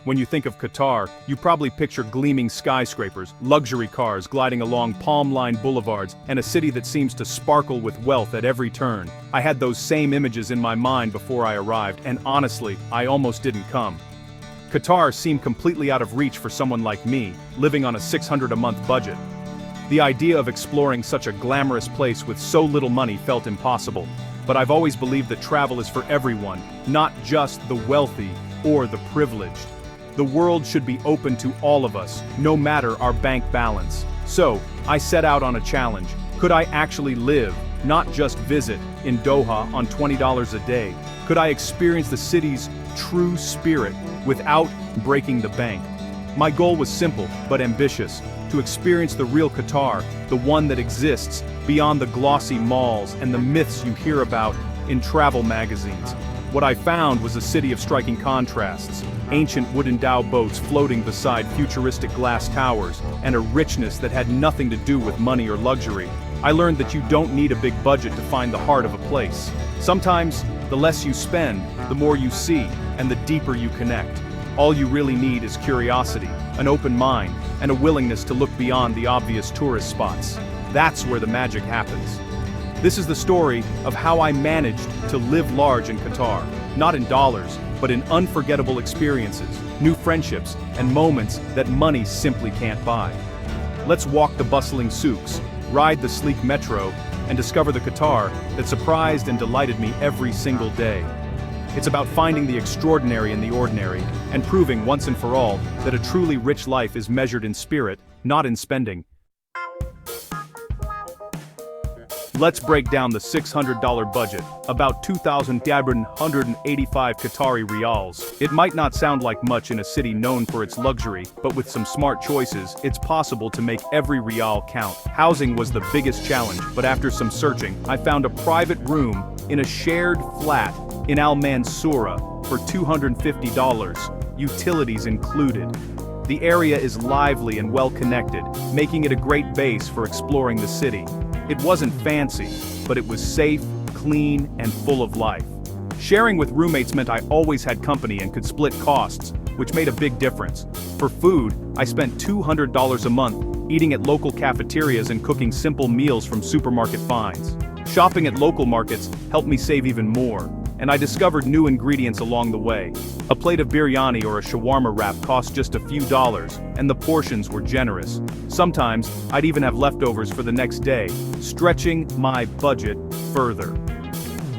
When you think of Qatar, you probably picture gleaming skyscrapers, luxury cars gliding along palm-lined boulevards, and a city that seems to sparkle with wealth at every turn. I had those same images in my mind before I arrived, and honestly, I almost didn't come. Qatar seemed completely out of reach for someone like me, living on a $600 a month budget. The idea of exploring such a glamorous place with so little money felt impossible. But I've always believed that travel is for everyone, not just the wealthy or the privileged. The world should be open to all of us, no matter our bank balance. So, I set out on a challenge. Could I actually live, not just visit, in Doha on $20 a day? Could I experience the city's true spirit without breaking the bank? My goal was simple, but ambitious: to experience the real Qatar, the one that exists beyond the glossy malls and the myths you hear about in travel magazines. What I found was a city of striking contrasts: ancient wooden dhow boats floating beside futuristic glass towers, and a richness that had nothing to do with money or luxury. I learned that you don't need a big budget to find the heart of a place. Sometimes, the less you spend, the more you see, and the deeper you connect. All you really need is curiosity, an open mind, and a willingness to look beyond the obvious tourist spots. That's where the magic happens. This is the story of how I managed to live large in Qatar, not in dollars, but in unforgettable experiences, new friendships, and moments that money simply can't buy. Let's walk the bustling souks, ride the sleek metro, and discover the Qatar that surprised and delighted me every single day. It's about finding the extraordinary in the ordinary, and proving once and for all that a truly rich life is measured in spirit, not in spending. Let's break down the $600 budget, about 2,185 Qatari riyals. It might not sound like much in a city known for its luxury, but with some smart choices, it's possible to make every riyal count. Housing was the biggest challenge, but after some searching, I found a private room in a shared flat in Al Mansoura for $250, utilities included. The area is lively and well-connected, making it a great base for exploring the city. It wasn't fancy, but it was safe, clean, and full of life. Sharing with roommates meant I always had company and could split costs, which made a big difference. For food, I spent $200 a month, eating at local cafeterias and cooking simple meals from supermarket finds. Shopping at local markets helped me save even more, and I discovered new ingredients along the way. A plate of biryani or a shawarma wrap cost just a few dollars, and the portions were generous. Sometimes, I'd even have leftovers for the next day, stretching my budget further.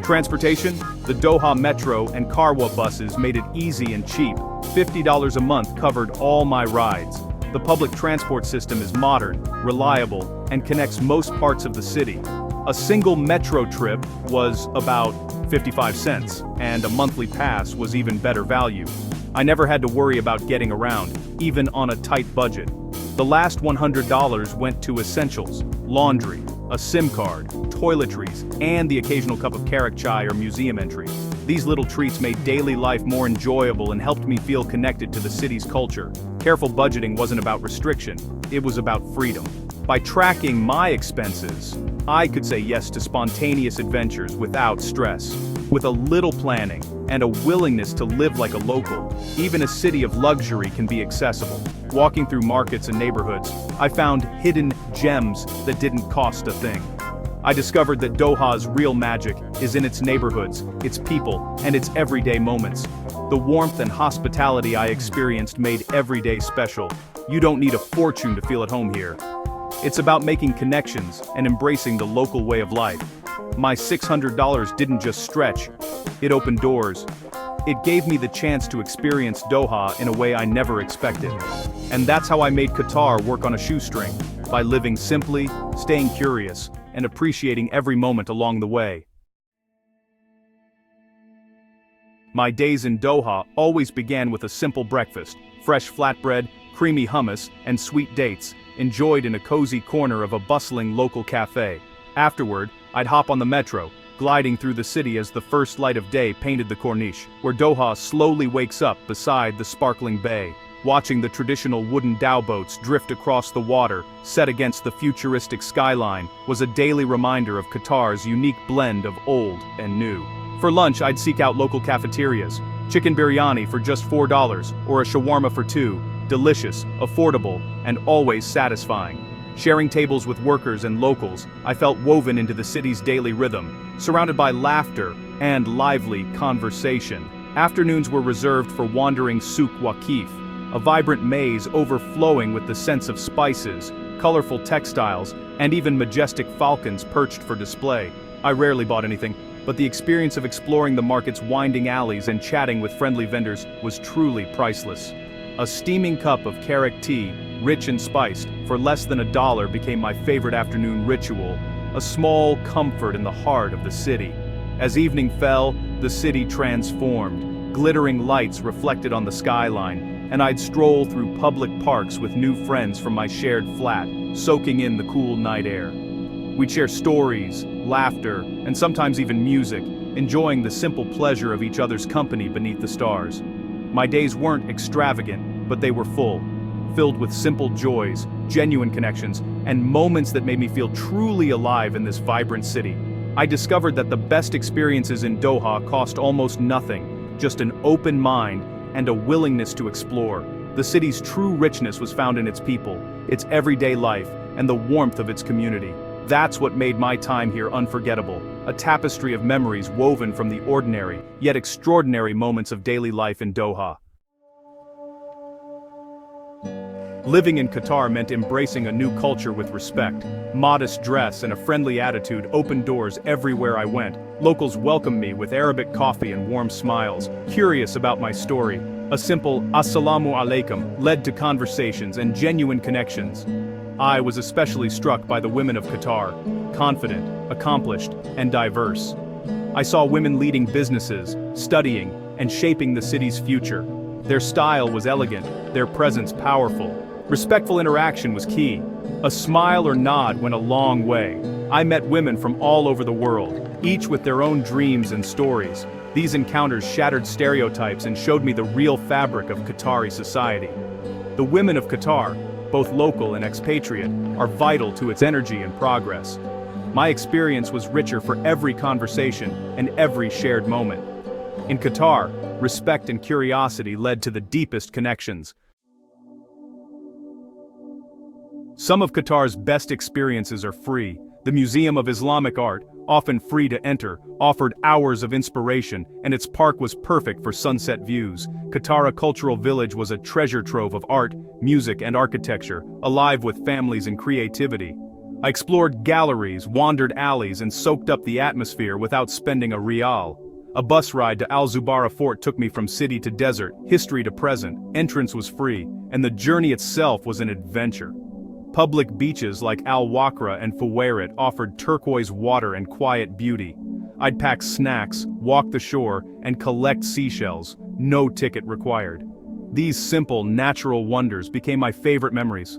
Transportation? The Doha Metro and Karwa buses made it easy and cheap. $50 a month covered all my rides. The public transport system is modern, reliable, and connects most parts of the city. A single metro trip was about 55 cents, and a monthly pass was even better value. I never had to worry about getting around, even on a tight budget. The last $100 went to essentials: laundry, a SIM card, toiletries, and the occasional cup of karak chai or museum entry. These little treats made daily life more enjoyable and helped me feel connected to the city's culture. Careful budgeting wasn't about restriction, it was about freedom. By tracking my expenses, I could say yes to spontaneous adventures without stress. With a little planning and a willingness to live like a local, even a city of luxury can be accessible. Walking through markets and neighborhoods, I found hidden gems that didn't cost a thing. I discovered that Doha's real magic is in its neighborhoods, its people, and its everyday moments. The warmth and hospitality I experienced made every day special. You don't need a fortune to feel at home here. It's about making connections and embracing the local way of life. My $600 didn't just stretch, it opened doors. It gave me the chance to experience Doha in a way I never expected. And that's how I made Qatar work on a shoestring, by living simply, staying curious, and appreciating every moment along the way. My days in Doha always began with a simple breakfast: fresh flatbread, creamy hummus, and sweet dates, enjoyed in a cozy corner of a bustling local cafe. Afterward, I'd hop on the metro, gliding through the city as the first light of day painted the Corniche, where Doha slowly wakes up beside the sparkling bay. Watching the traditional wooden dhow boats drift across the water, set against the futuristic skyline, was a daily reminder of Qatar's unique blend of old and new. For lunch, I'd seek out local cafeterias, Chicken biryani for just $4, or a shawarma for two. Delicious, affordable, and always satisfying. Sharing tables with workers and locals, I felt woven into the city's daily rhythm, surrounded by laughter and lively conversation. Afternoons were reserved for wandering souk waqif, a vibrant maze overflowing with the scents of spices, colorful textiles, and even majestic falcons perched for display. I rarely bought anything, but the experience of exploring the market's winding alleys and chatting with friendly vendors was truly priceless. A steaming cup of karak tea, rich and spiced, for less than $1 became my favorite afternoon ritual, a small comfort in the heart of the city. As evening fell, the city transformed, glittering lights reflected on the skyline, and I'd stroll through public parks with new friends from my shared flat, soaking in the cool night air. We'd share stories, laughter, and sometimes even music, enjoying the simple pleasure of each other's company beneath the stars. My days weren't extravagant, but they were full, filled with simple joys, genuine connections, and moments that made me feel truly alive in this vibrant city. I discovered that the best experiences in Doha cost almost nothing, just an open mind and a willingness to explore. The city's true richness was found in its people, its everyday life, and the warmth of its community. That's what made my time here unforgettable, a tapestry of memories woven from the ordinary, yet extraordinary moments of daily life in Doha. Living in Qatar meant embracing a new culture with respect. Modest dress and a friendly attitude opened doors everywhere I went. Locals welcomed me with Arabic coffee and warm smiles, curious about my story. A simple "Assalamu alaikum" led to conversations and genuine connections. I was especially struck by the women of Qatar, confident, accomplished, and diverse. I saw women leading businesses, studying, and shaping the city's future. Their style was elegant, their presence powerful. Respectful interaction was key. A smile or nod went a long way. I met women from all over the world, each with their own dreams and stories. These encounters shattered stereotypes and showed me the real fabric of Qatari society. The women of Qatar, both local and expatriate, are vital to its energy and progress. My experience was richer for every conversation and every shared moment. In Qatar, respect and curiosity led to the deepest connections. Some of Qatar's best experiences are free. The Museum of Islamic Art, often free to enter, offered hours of inspiration, and its park was perfect for sunset views. Qatar Cultural Village was a treasure trove of art, music, and architecture, alive with families and creativity. I explored galleries, wandered alleys, and soaked up the atmosphere without spending a rial. A bus ride to Al Zubarah Fort took me from city to desert, history to present. Entrance was free, and the journey itself was an adventure. Public beaches like Al Wakra and Fuwairat offered turquoise water and quiet beauty. I'd pack snacks, walk the shore, and collect seashells, no ticket required. These simple, natural wonders became my favorite memories.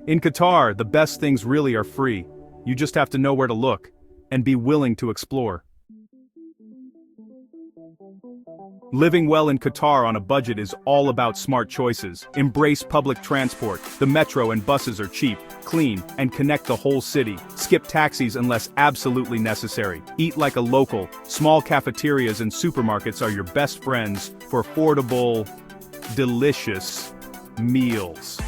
In Qatar, the best things really are free. You just have to know where to look, and be willing to explore. Living well in Qatar on a budget is all about smart choices. Embrace public transport. The metro and buses are cheap, clean, and connect the whole city. Skip taxis unless absolutely necessary. Eat like a local. Small cafeterias and supermarkets are your best friends for affordable, delicious meals.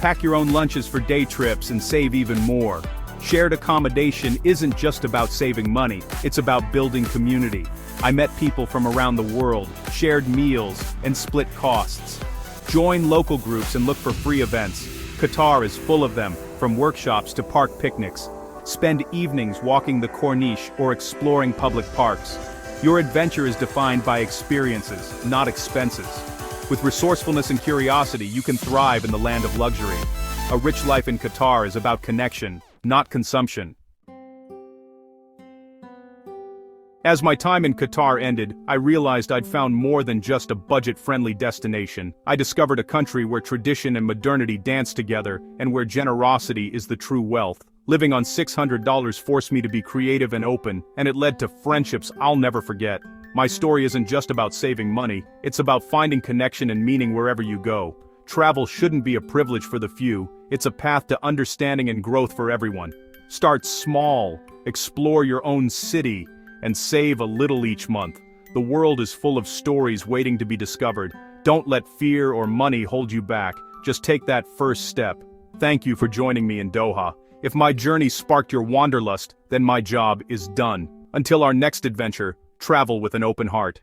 Pack your own lunches for day trips and save even more. Shared accommodation isn't just about saving money, it's about building community. I met people from around the world, shared meals, and split costs. Join local groups and look for free events. Qatar is full of them, from workshops to park picnics. Spend evenings walking the Corniche or exploring public parks. Your adventure is defined by experiences, not expenses. With resourcefulness and curiosity, you can thrive in the land of luxury. A rich life in Qatar is about connection, not consumption. As my time in Qatar ended, I realized I'd found more than just a budget-friendly destination. I discovered a country where tradition and modernity dance together, and where generosity is the true wealth. Living on $600 forced me to be creative and open, and it led to friendships I'll never forget. My story isn't just about saving money, it's about finding connection and meaning wherever you go. Travel shouldn't be a privilege for the few, it's a path to understanding and growth for everyone. Start small, explore your own city, and save a little each month. The world is full of stories waiting to be discovered. Don't let fear or money hold you back. Just take that first step. Thank you for joining me in Doha. If my journey sparked your wanderlust, then my job is done. Until our next adventure, travel with an open heart.